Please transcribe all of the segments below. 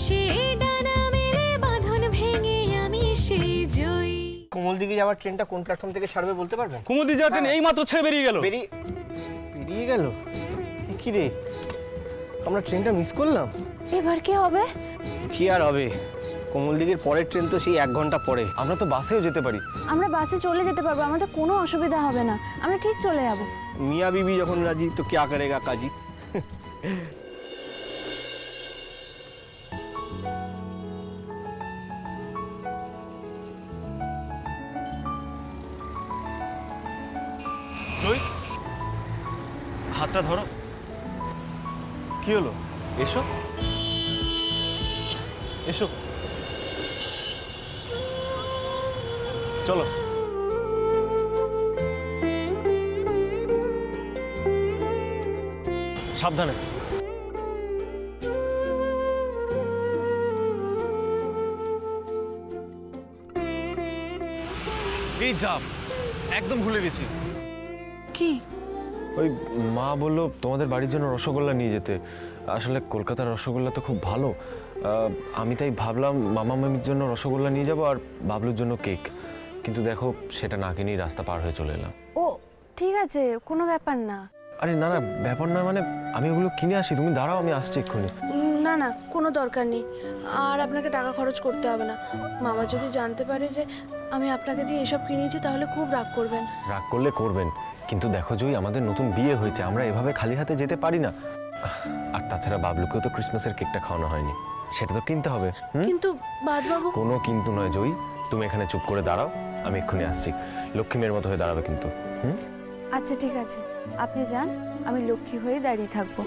আকাশে ডানা মেলে বাঁধন ভেঙে আমি সেই জয়ী। কমলদিঘি যাওয়ার ট্রেনটা কোন প্ল্যাটফর্ম থেকে ছাড়বে বলতে পারবেন? কুমুদি যাওয়ার ট্রেন এই মাত্র ছেড়ে বেরিয়ে গেল। বেরিয়ে গেল? কি রে, আমরা ট্রেনটা মিস করলাম। এবার কি হবে? কি আর হবে, কমলদিঘির পরের ট্রেন তো সেই 1 ঘন্টা পরে। আমরা তো বাসেও যেতে পারি। আমরা বাসে চলে যেতে পারবো, আমাদের কোনো অসুবিধা হবে না, আমরা ঠিক চলে যাবো। মিয়া বিবি যখন রাজি তো ক্যা করেগা কাজী। জয়, হাতটা ধরো। কি হলো? এসো এসো, চলো। সাবধানে। এই যাব, একদম ভুলে গেছি। কি? ওই মা বললো তোমাদের বাড়ির জন্য রসগোল্লা নিয়ে যেতে। আসলে কলকাতার রসগোল্লা তো খুব ভালো। আমি তাই ভাবলাম মামা মামির জন্য রসগোল্লা নিয়ে যাব আর বাবলুর জন্য কেক, কিন্তু দেখো সেটা না কিনেই রাস্তা পার হয়ে চলে এলাম। ও ঠিক আছে, কোনো ব্যাপার না। আরে না না, ব্যাপার নয়, মানে আমি ওগুলো কিনে আসি, তুমি দাঁড়াও, আমি আসছি এক্ষুনি। না না, কোনো দরকার নেই, আর আপনাকে টাকা খরচ করতে হবে না। মামা যদি জানতে পারে যে আমি আপনাকে দিয়ে এসব কিনেছি তাহলে খুব রাগ করবেন। রাগ করলে করবেন, কিন্তু দেখো জয়ী, আমাদের নতুন বিয়ে হয়েছে, আমরা এভাবে খালি হাতে যেতে পারি না। আর তাছাড়া বাবলুকেও তো ক্রিসমাসের কেকটা খাওয়ানো হয়নি, সেটা তো কিনতে হবে। কিন্তু বাদবাবু। কোনো কিন্তু নয় জয়ী, তুমি এখানে চুপ করে দাঁড়াও, আমি এক্ষুনি আসছি। লক্ষ্মী মেয়ের মতো হয়ে দাঁড়াবে কিন্তু। আচ্ছা ঠিক আছে, আপনি যান, আমি লক্ষ্মী হয়ে দাঁড়িয়ে থাকবো।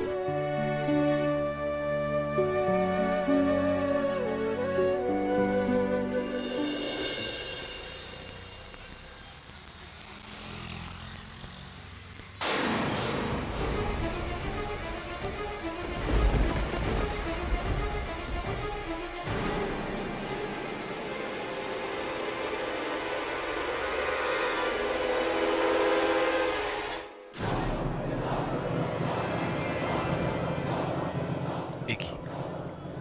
এ কি,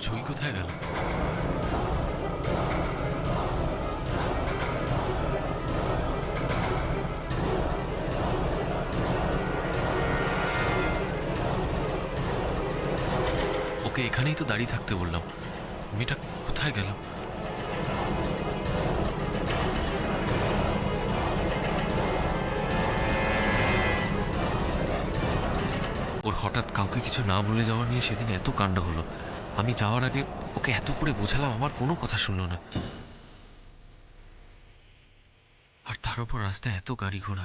জয়ী কোথায় গেল? ওকে এখানেই তো দাঁড়িয়ে থাকতে বললাম, মেয়েটা কোথায় গেল? ওর হঠাৎ কাউকে কিছু না বলে যাওয়া নিয়ে সেদিন এত কাণ্ড হলো। আমি যাওয়ার আগে ওকে এত করে বোঝালাম, আমার কোনো কথা শুনলো না। আর তার উপর রাস্তায় এত গাড়ি ঘোড়া,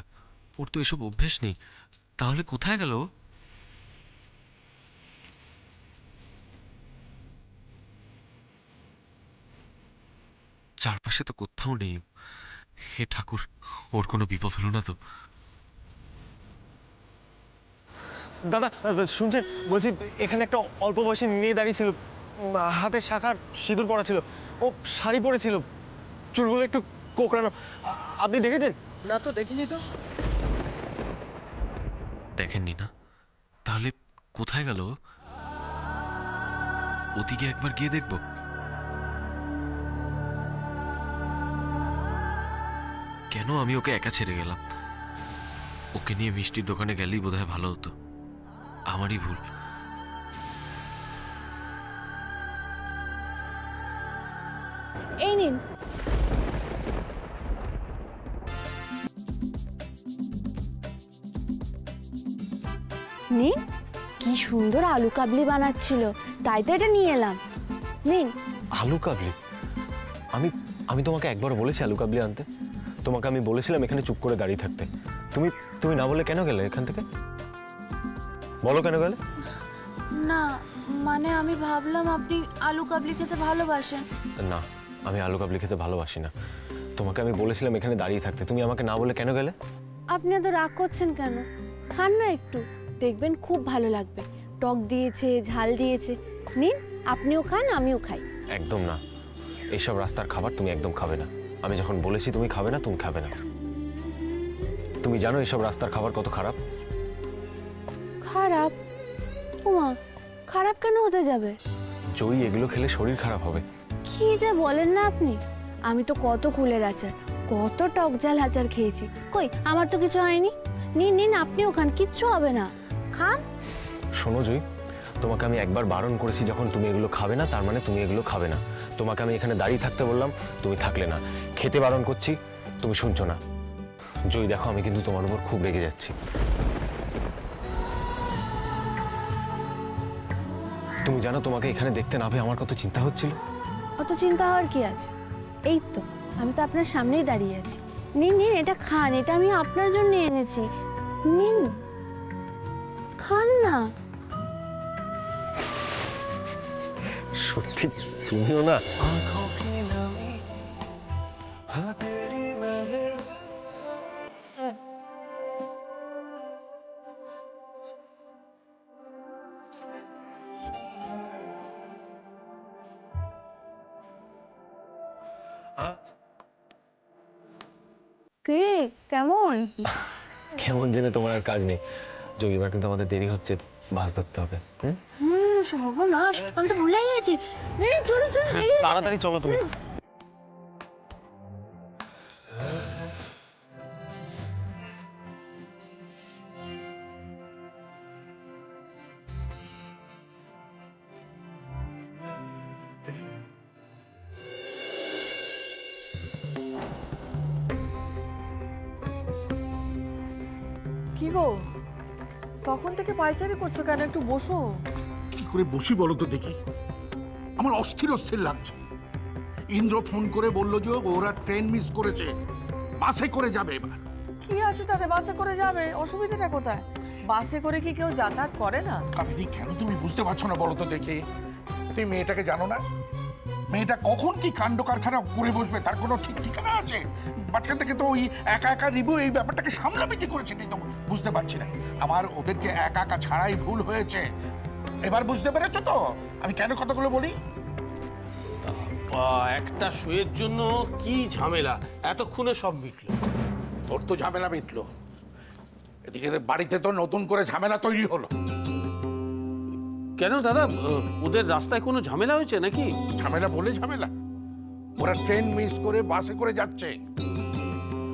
ওর তো এসব অভ্যেস নেই। তাহলে কোথায় গেল? চারপাশে তো কোথাও নেই। হে ঠাকুর, ওর কোনো বিপদ হলো না তো? দাদা শুনছেন, বলছি এখানে একটা অল্প বয়সী মেয়ে দাঁড়িয়ে ছিল, হাতে শাখার সিঁদুর পরা ছিল, ও শাড়ি পরেছিল, চুলগুলো একটু কোঁকড়ানো। আপনি দেখেছেন? না তো, দেখিনি তো। দেখেননি না? তাহলে কোথায় গেল? ওদিকে একবার গিয়ে দেখব। কেন আমি ওকে একা ছেড়ে গেলাম? ওকে নিয়ে মিষ্টির দোকানে গেলেই বোধহয় ভালো হতো। আমারই ভুল। এই নিন। নিন, কি সুন্দর আলু কাবলি বানাচ্ছিল, তাই তো এটা নিয়ে এলাম। নিন। আলু কাবলি? আমি আমি তোমাকে একবার বলেছি আলু কাবলি আনতে? তোমাকে আমি বলেছিলাম এখানে চুপ করে দাঁড়িয়ে থাকতে, তুমি তুমি না বলে কেন গেলে এখান থেকে? বলো কেন গেলে? না মানে আমি ভাবলাম আপনি আলু কাবলি খেতে ভালোবাসেন। না, আমি আলু কাবলি খেতে ভালোবাসি না। তোমাকে আমি বলেছিলাম এখানে দাঁড়িয়ে থাকতে, তুমি আমাকে না বলে কেন গেলে? আপনি এত রাগ করছেন কেন? খান না একটু, দেখবেন খুব ভালো লাগবে। টক দিয়েছে, ঝাল দিয়েছে। নিন, আপনিও খান, আমিও খাই। একদম না, এইসব রাস্তার খাবার তুমি একদম খাবে না। আমি যখন বলেছি তুমি খাবে না, তুমি খাবে না। তুমি জানো এইসব রাস্তার খাবার কত খারাপ? খারাপ? ওমা, খারাপ কেন হতে যাবে? জয়ী এগুলো খেলে শরীর খারাপ হবে। কি যে বলেন না আপনি, আমি তো কত কুলের আচার, কত টক ঝাল আচার খেয়েছি, কই আমার তো কিছু হয়নি। নিন নিন, আপনিও খান, কিচ্ছু হবে না, খান। শোনো জয়ী, তোমাকে আমি একবার বারণ করেছি যখন তুমি এগুলো খাবে না, তার মানে তুমি এগুলো খাবে না। তোমাকে আমি এখানে দাঁড়িয়ে থাকতে বললাম, তুমি থাকলে না। খেতে বারণ করছি, তুমি শুনছো না। জয়ী দেখো, আমি কিন্তু তোমার উপর খুব রেগে যাচ্ছি। তুমি জানো, তোমাকে এখানে দেখতে না পেয়ে আমার কত চিন্তা হচ্ছিল। অত চিন্তা হওয়ার কি আছে, এই তো আমি তো আপনার সামনেই দাঁড়িয়ে আছি। নিন নিন, এটা খান, এটা আমি আপনার জন্য এনেছি, নিন খান না। সত্যি তুমিও না। কে কেমন? কেমন জেনে তোমার আর কাজ নেই। জয়ী, এবার কিন্তু আমাদের দেরি হচ্ছে, বাস ধরতে হবে। সর্বনাশ, আমি তো ভুলে গেছি। চলো চলো, তাড়াতাড়ি চলো তুমি। কি গো, তখন থেকে পায়চারি করছো কেন? একটু বসো। কি করে বসি বলো তো দেখি? আমার অস্থির অস্থির লাগছে। ইন্দ্র ফোন করে বলল যে ওরা ট্রেন মিস করেছে, বাসে করে যাবে এবার। কি আছে তাতে, বাসে করে যাবে, অসুবিধাটা কোথায়? বাসে করে কি কেউ যাতায়াত করে না? কাবেরী, কেন তুমি বুঝতে পারছো না বলো তো দেখি? তুমি মেয়েটাকে জানো না? মেয়েটা কখন কি কাণ্ড কারখানা করে বসবে তার কোনো ঠিক ঠিকানা আছে? মাঝখান থেকে তো ওই একা একা রিবু এই ব্যাপারটাকে সামলাবে কি করে সেটাই তো বুঝতে পারছি না। আমার ওদেরকে একা একা ছাড়াই ভুল হয়েছে। এবার বুঝতে পেরেছো তো আমি কেন কথাগুলো বলি? একটা শোয়ের জন্য কি ঝামেলা, এতক্ষণে সব মিটলো। তোর তো ঝামেলা মিটলো, এদিকে বাড়িতে তো নতুন করে ঝামেলা তৈরি হলো। কেন দাদা, ওদের রাস্তায় কোনো ঝামেলা হয়েছে নাকি? ঝামেলা বলে ঝামেলা, ওরা ট্রেন মিস করে বাসে করে যাচ্ছে।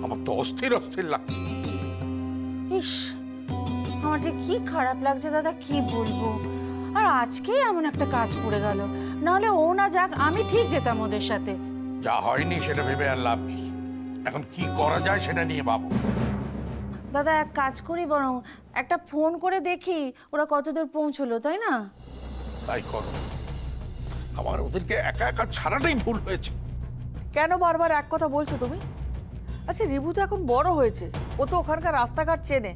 আমার তো অস্থির অস্থির লাগছে। ইস, আমার যে কি খারাপ লাগছে দাদা, কি বলবো। আর আজকেই এমন একটা কাজ পড়ে গেল, নাহলে ও না যাক আমি ঠিক যেতাম ওদের সাথে। যা হয়নি সেটা ভেবে আর লাভ কি, এখন কি করা যায় সেটা নিয়ে ভাবো। দাদা এক কাজ করি, বরং একটা ফোন করে দেখি ওরা কতদূর পৌঁছলো, তাই না? তাই করো, আমার ওদেরকে একা একা ছাড়াটাই ভুল হয়েছে। কেন বারবার এক কথা বলছো তুমি? আচ্ছা, রিবু তো এখন বড় হয়েছে, ও তো ওখানকার রাস্তাঘাট চেনে,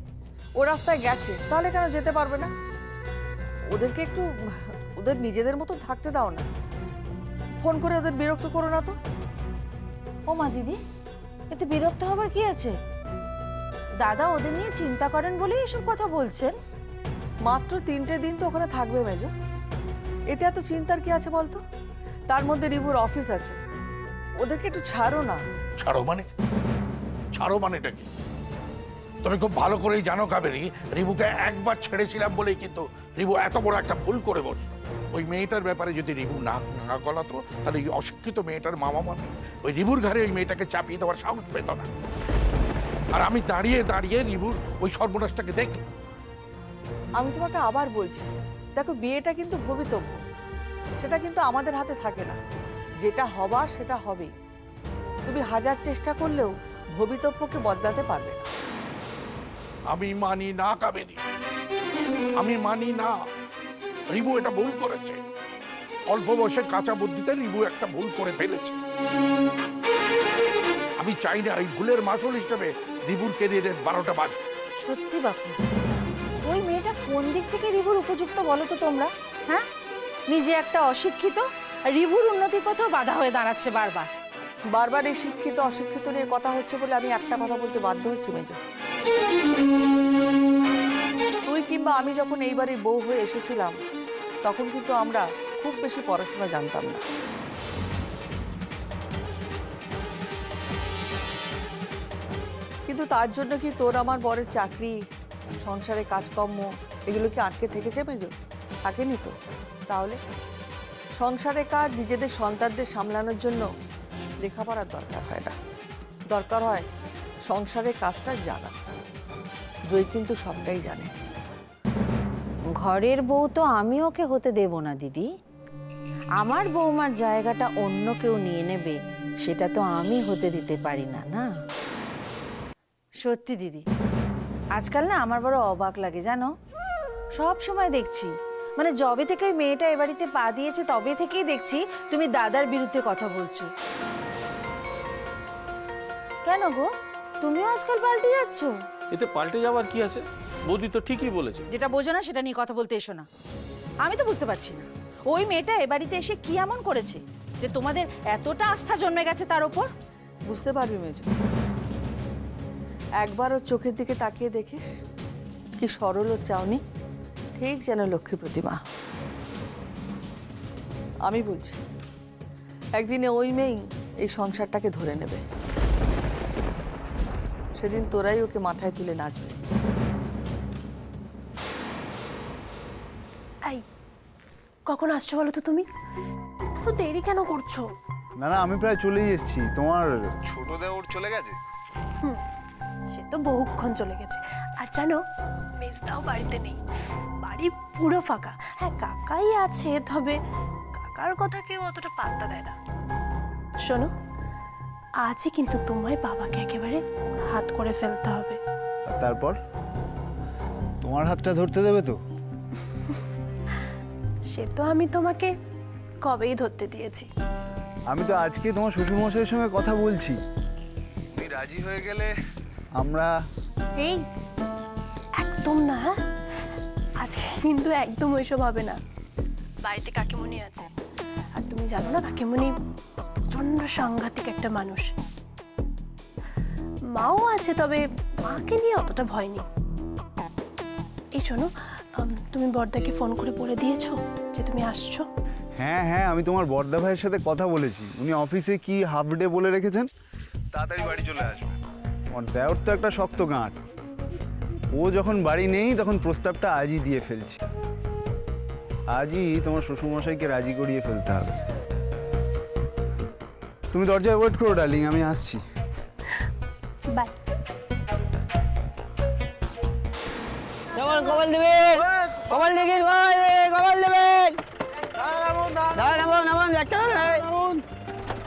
ও রাস্তায় গেছে, তাহলে কেন যেতে পারবে না? ওদেরকে একটু ওদের নিজেদের মতো থাকতে দাও না, ফোন করে ওদের বিরক্ত করো না তো। ও মা দিদি, এতে বিরক্ত হবার কি আছে? দাদা ওদের নিয়ে চিন্তা করেন বলেই এসব কথা বলছেন। মাত্র 3টে দিন তো ওখানে থাকবে মেজো, এতে এত চিন্তার কি আছে বলতো? তার মধ্যে রিবুর অফিস আছে, ওদেরকে একটু ছাড়ো না। ছাড়ো মানে? ছাড়ো মানেটা কি? তুমি খুব ভালো করেই জানো কাবেরী, রিবুকে একবার ছেড়েছিলাম বলেই কিন্তু রিবু এত বড় একটা ভুল করে বসলো। ওই মেয়েটার ব্যাপারে যদি রিবু না গলাতো, তাহলে এই অশিক্ষিত মেয়েটার মামা মামি ওই রিবুর ঘরে ওই মেয়েটাকে চাপিয়ে দেওয়ার সাহস পেত না। আর আমি দাঁড়িয়ে দাঁড়িয়ে রিবুর ওই সর্বনাশটাকে দেখি। আমি তোমাকে আবার বলছি, দেখো বিয়েটা কিন্তু ভবিতব্য, সেটা কিন্তু আমাদের হাতে থাকে না। যেটা হবার সেটা হবেই। তুমি হাজার চেষ্টা করলেও ভবিতব্যকে বদলাতে পারবে না। আমি মানি না কাবেরী, আমি মানি না। রিবু এটা ভুল করেছে, অল্প বয়সে কাঁচা বুদ্ধিতে রিবু একটা ভুল করে ফেলেছে। আমি চাই না এই ভুলের মাসুল হিসেবে রিবুর কেরিয়ারের 12টা বাজে। সত্যি বাপু, ওই মেয়েটা কোন দিক থেকে রিবুর উপযুক্ত বলো তো তোমরা? হ্যাঁ, নিজে একটা অশিক্ষিত, আর রিবুর উন্নতির পথেও বাধা হয়ে দাঁড়াচ্ছে বারবার। বারবার এই শিক্ষিত অশিক্ষিত নিয়ে কথা হচ্ছে বলে আমি একটা কথা বলতে বাধ্য হচ্ছি মেজো। তুই কিংবা আমি যখন এই বাড়ির বউ হয়ে এসেছিলাম, তখন কিন্তু আমরা খুব বেশি পড়াশোনা জানতাম না। কিন্তু তার জন্য কি তোর আমার বরের চাকরি, সংসারে কাজকর্ম এগুলো কি আটকে থেকেছে মেজো? থাকেনি তো। তাহলে সংসারের কাজ নিজেদের সন্তানদের সামলানোর জন্য লেখাপড়ার দরকার হয় না, দরকার হয় সংসারের কাজটা জানা। জয় কিন্তু সবটাই জানে। ঘরের বউ তো আমি ওকে হতে দেব না দিদি। আমার বৌমার জায়গাটা অন্য কেউ নিয়ে নেবে, সেটা তো আমি হতে দিতে পারি না। না সত্যি দিদি, আজকাল না আমার বড় অবাক লাগে জানো। সব সময় দেখছি, মানে যবে থেকে ওই মেয়েটা এ বাড়িতে পা দিয়েছে তবে থেকেই দেখছি তুমি দাদার বিরুদ্ধে কথা বলছো। কেন গো, তুমিও আজকাল পাল্টে যাচ্ছ? এতে পাল্টে যাওয়ার কি আছে? বৌদি তো ঠিকই বলেছে। যেটা বোঝো না সেটা নিয়ে কথা বলতে এসো না। আমি তো বুঝতে পারছি না ওই মেয়েটা এ বাড়িতে এসে কি এমন করেছে যে তোমাদের এতটা আস্থা জন্মে গেছে তার ওপর। বুঝতে পারবি মেজো, একবার ওর চোখের দিকে তাকিয়ে দেখিস, কি সরল ও চাউনি, ঠিক যেন লক্ষ্মী প্রতিমা। আমি বলছি একদিনে ওই মেয়েই এই সংসারটাকে ধরে নেবে, সেদিন তোরাই ওকে মাথায় তুলে নাচবে। এই কখন আসছো বলো তো তুমি? এত দেরি কেন করছো? না না, আমি প্রায় চলেই এসেছি। তোমার ছোট দেওর চলে গেছে? সে তো বহুক্ষণ চলে গেছে। আর জানো, মেজদাও বাড়িতে নেই, বাড়ি পুরো ফাঁকা। হ্যাঁ, কাকাই আছে, তবে কাকার কথা কেউ অতটা পাত্তা দেয় না। শোনো, আজই কিন্তু তোমায় বাবাকে একেবারে হাত করে ফেলতে হবে। আর তারপর তোমার হাতটা ধরতে দেবে তো? সে তো আমি তোমাকে কবেই ধরতে দিয়েছি। আমি তো আজকে তোমার শ্বশুরমশাইয়ের সঙ্গে কথা বলছি, উনি রাজি হয়ে গেলে আমরা। এই একদম না, হ্যাঁ, আজকে কিন্তু একদম ওইসব হবে না। বাড়িতে কাকিমণি আছে, আর তুমি জানো না কাকিমণি প্রচণ্ড সাংঘাতিক একটা মানুষ। মাও আছে, তবে মাকে নিয়ে অতটা ভয় নেই। এই শোনো, তুমি বড়দাকে ফোন করে বলে দিয়েছো যে তুমি আসছো? হ্যাঁ হ্যাঁ, আমি তোমার বড়দা ভাইয়ের সাথে কথা বলেছি, উনি অফিসে কি হাফ ডে বলে রেখেছেন, তাড়াতাড়ি বাড়ি চলে আসবে। আমার দেওর তো একটা শক্ত গাঁট, ও যখন বাড়ি নেই তখন প্রস্তাবটা আজই দিয়ে ফেলছি। আজই তোমার শ্বশুরমশাইকে রাজি করিয়ে ফেলতে হবে। তুমি দরজায় ওয়েট করো ডার্লিং, আমি আসছি। বাই। কবল দেবেন, কবল দেখি, কবল দেবেন। নামুন নামুন, একটা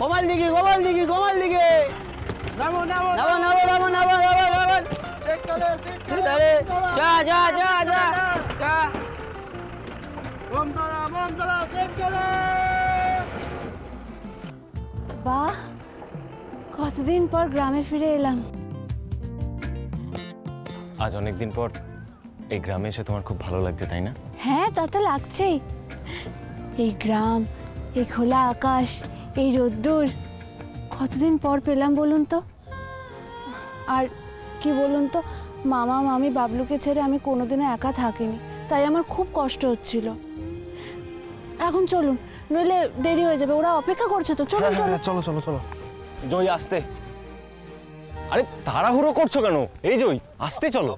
কমাল দিকে, কমাল দিকে, কমাল দিকে। নামুন নামুন নামুন নামুন নামুন নামুন। যা যা যা যা যা। বাহ, কতদিন পর গ্রামে ফিরে এলাম। আজ অনেক দিন পর এই গ্রামে এসে তোমার খুব ভালো লাগছে, তাই না? হ্যাঁ, তা তো লাগছেই। এই গ্রাম, এই খোলা আকাশ, এই রোদ্দুর কতদিন পর পেলাম বলুন তো। আর কি বলুন তো, মামা মামি বাবলুকে ছেড়ে আমি কোনোদিনও একা থাকিনি, তাই আমার খুব কষ্ট হচ্ছিল। এখন চলুন, নইলে দেরি হয়ে যাবে, ওরা অপেক্ষা করছে তো। চলুন চলুন। চলো চলো চলো। জয় আসতে, আরে তাড়াহুড়ো করছো কেন? এই জয় আসতে চলো।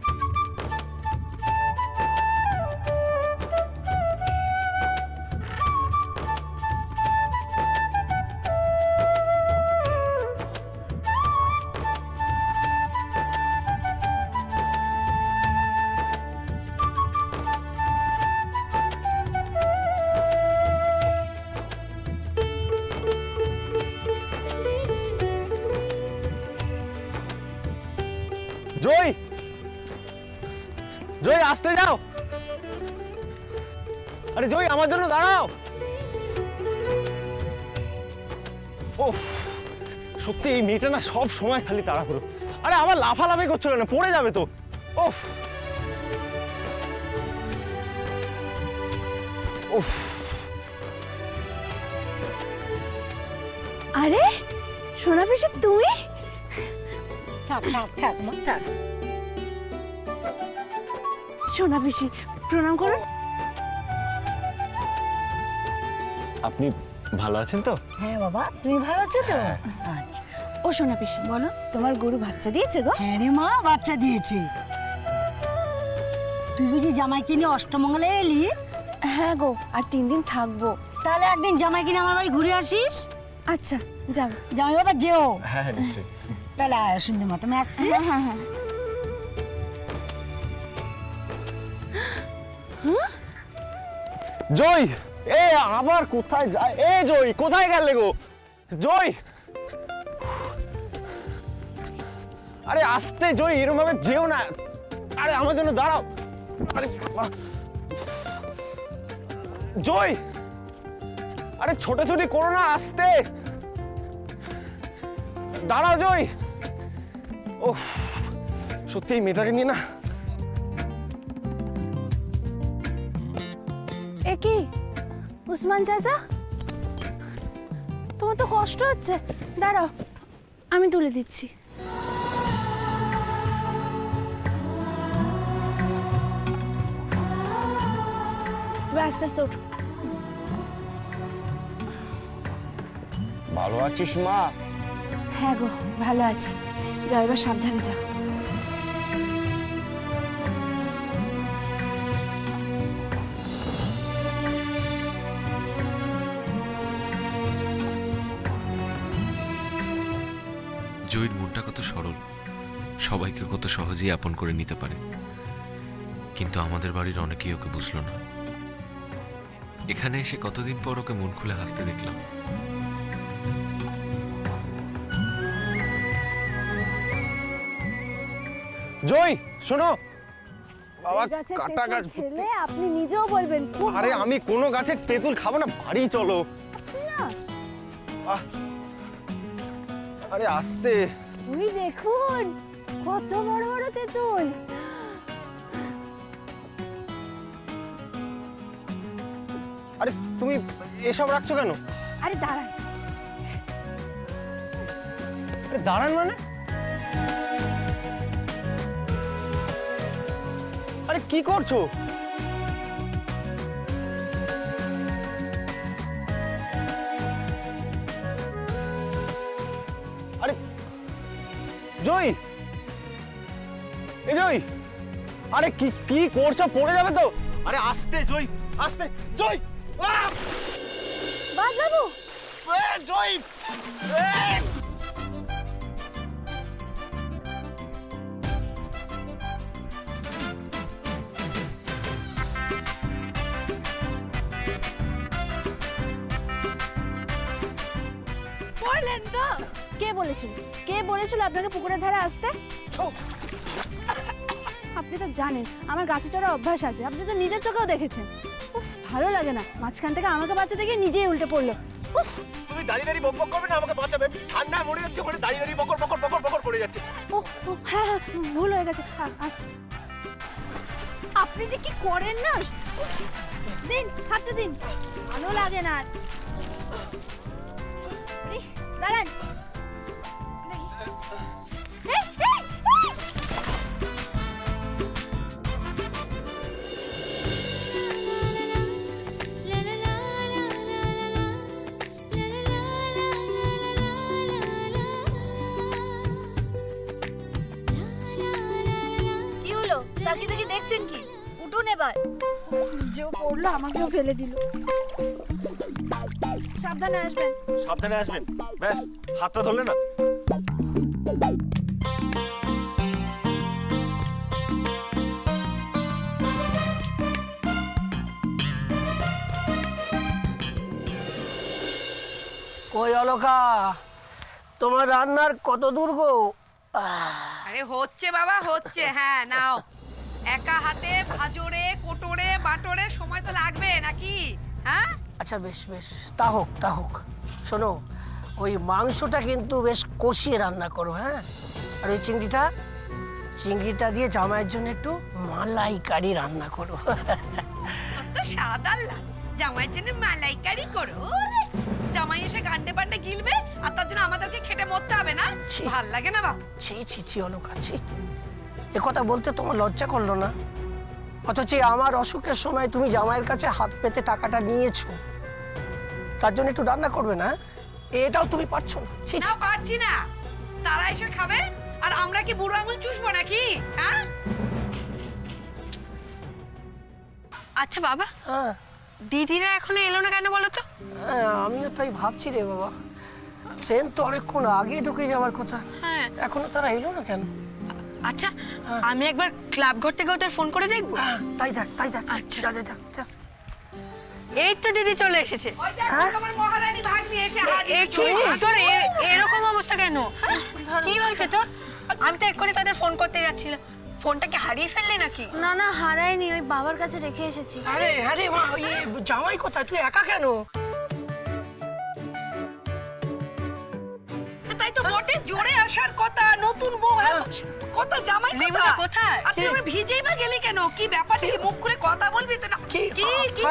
জয়, জয় আসতে যাও। আরে জয়, আমার জন্য দাঁড়াও। ও সত্যি এই মেয়েটা না সব সময় খালি তাড়াহুড়ো। আরে আবার লাফালাফি করছো কেন? পড়ে যাবে তো। ওফ ওফ। আরে সোনা পিসি, তুমি? সোনা পিসি, প্রণাম করুন। আপনি ভালো আছেন তো? হ্যাঁ বাবা, তুমি ভালো আছো তো? আচ্ছা। ও সোনা পিসি, বলো, তোমার গরু বাচ্চা দিয়েছে গো? হ্যাঁ রে মা, বাচ্চা দিয়েছে। তুই বুঝি জামাইকে নিয়ে অষ্টমঙ্গলে এলি? হ্যাঁ গো, আর 3 দিন থাকবো। তাহলে একদিন জামাই কিনে আমার বাড়ি ঘুরে আসিস। আচ্ছা যাও। জামাই বাবা যেও। হ্যাঁ হ্যাঁ নিশ্চয়ই। তাহলে সুন্দর মতো আমি আসছি। হ্যাঁ হ্যাঁ হ্যাঁ। জয়, এ আবার কোথায় যায়? এ জয়, কোথায় গেলে গো? জয়, আরে আস্তে জয়, এরকম ভাবে যেও না। আরে আমার জন্য দাঁড়াও। আরে বাবা। জয়, আরে ছোটাছুটি করো না, আস্তে দাঁড়াও জয়। ও সত্যি এই মেয়েটাকে নিয়ে না। এ কি উসমান চাচা, তোমার তো কষ্ট হচ্ছে, দাঁড়াও আমি তুলে দিচ্ছি। আস্তে আস্তে ওঠো। ভালো আছিস মা? হ্যাঁ গো ভালো আছি, যাও এবার সাবধানে যাও। জয়ীর মনটা কত সরল, সবাইকে কত সহজেই আপন করে নিতে পারে, কিন্তু আমাদের বাড়ির অনেকেই ওকে বুঝলো না। এখানে এসে কতদিন পর ওকে মন খুলে হাসতে দেখলাম। জয় শোনো, বাবা কাটা গাছ। আপনি নিজেও বলবেন। আরে আমি কোনো গাছের তেঁতুল খাবো না, বাড়ি চলো। আহ, আরে আস্তে। ওই দেখুন কত বড় বড় তেঁতুল। আরে তুমি এসব রাখছো কেন? আরে দাঁড়ান। আরে দাঁড়ান মানে? আরে কি করছো? আরে জয়, এই জয়, আরে কি কি করছো? পড়ে যাবে তো। আরে আস্তে জয়, আস্তে জয়। বাবু জয়, পড়লেন তো? কে বলেছিল, কে বলেছিল আপনাকে পুকুরের ধারে আসতে? আপনি তো জানেন আমার গাছে চড়া অভ্যাস আছে, আপনি তো নিজের চোখেও দেখেছেন। উফ ভালো লাগে না, মাঝখান থেকে আমাকে বাঁচাতে গিয়ে নিজেই উল্টে পড়লো। উফ তুমি দাঁড়িয়ে দাঁড়িয়ে বকবক করবে না, আমাকে বাঁচাবে। ঠান্ডায় মরে যাচ্ছে, মানে দাঁড়িয়ে দাঁড়িয়ে বকর বকর বকর বকর করে যাচ্ছে। ও ও, হ্যাঁ হ্যাঁ ভুল হয়ে গেছে। আপনি যে কি করেন না, দিন হাঁটতে দিন, ভালো লাগে না। দাঁড়ান। কি হলো, তাকিয়ে তাকিয়ে দেখছেন কি? উঠুন এবার। যে পড়লো আমাকেও ফেলে দিল। সাবধানে আসবেন। সাবধানে আসবেন, ব্যাস হাতটা ধরলে না। কই অলকা, তোমার রান্নার কত দূর গো? আরে হচ্ছে বাবা হচ্ছে, হ্যাঁ নাও। একা হাতে ভাজরে কোটরে বাটরে সময় তো লাগবে নাকি? হ্যাঁ আচ্ছা বেশ বেশ, তা হোক তা হোক। শোনো, ওই মাংসটা কিন্তু বেশ কষিয়ে রান্না করো, হ্যাঁ? আর ওই চিংড়িটা দিয়ে জামাইয়ের জন্য একটু মালাইকারি রান্না করো। তো সাদা লাল জামাইয়ের জন্য মালাইকারি করো? ওরে, জামাই এসে গান্ডে পান্ডে গিলবে আর তার জন্য আমাদেরকে খেটে মরতে হবে না? ছি। ভাল লাগে না বাবা। ছি ছি ছি অলকা, ছি। এ কথা বলতে তোমার লজ্জা করলো না? অথচ আমার অসুখের সময় তুমি জামাইয়ের কাছে হাত পেতে টাকাটা নিয়েছো, তার জন্য একটু রান্না করবে না? এটাও তুমি পারছো না? ছি না ছি। পারছি না, তারা এসে খাবে আর আমরা কি বুড়ো আঙুল চুষবো নাকি? হ্যাঁ আচ্ছা বাবা, হ্যাঁ দিদিরা এখনো এলো না কেন বলো তো? আমিও তাই ভাবছি রে বাবা, ট্রেন তো অনেকক্ষণ আগে ঢুকে যাওয়ার কথা, হ্যাঁ এখনো তারা এলো না কেন? আচ্ছা আমি একবার ক্লাব ঘর থেকে ওদের ফোন করে দেখবো। তাই দেখ তাই দেখ, আচ্ছা। যা যা যা যা। এই তো দিদি চলে এসেছে। তোর এরকম অবস্থা কেন? কি হয়েছে তোর? আমি তো এক্ষুনি তাদের ফোন করতে যাচ্ছিলাম। ফোনটা কি হারিয়ে ফেললে নাকি? না না হারাইনি, ওই বাবার কাছে রেখে এসেছি। আরে আরে মা, ওই জামাই কোথায়? তুই একা কেন? তাই তো বটে, জোরে আসার কথা, নতুন বউ কথা, জামাই রিবুদা কোথায়? আর তুই ভিজেই বা গেলি কেন? কি ব্যাপার? মুখ খুলে কথা বলবি তো না? কি কি কি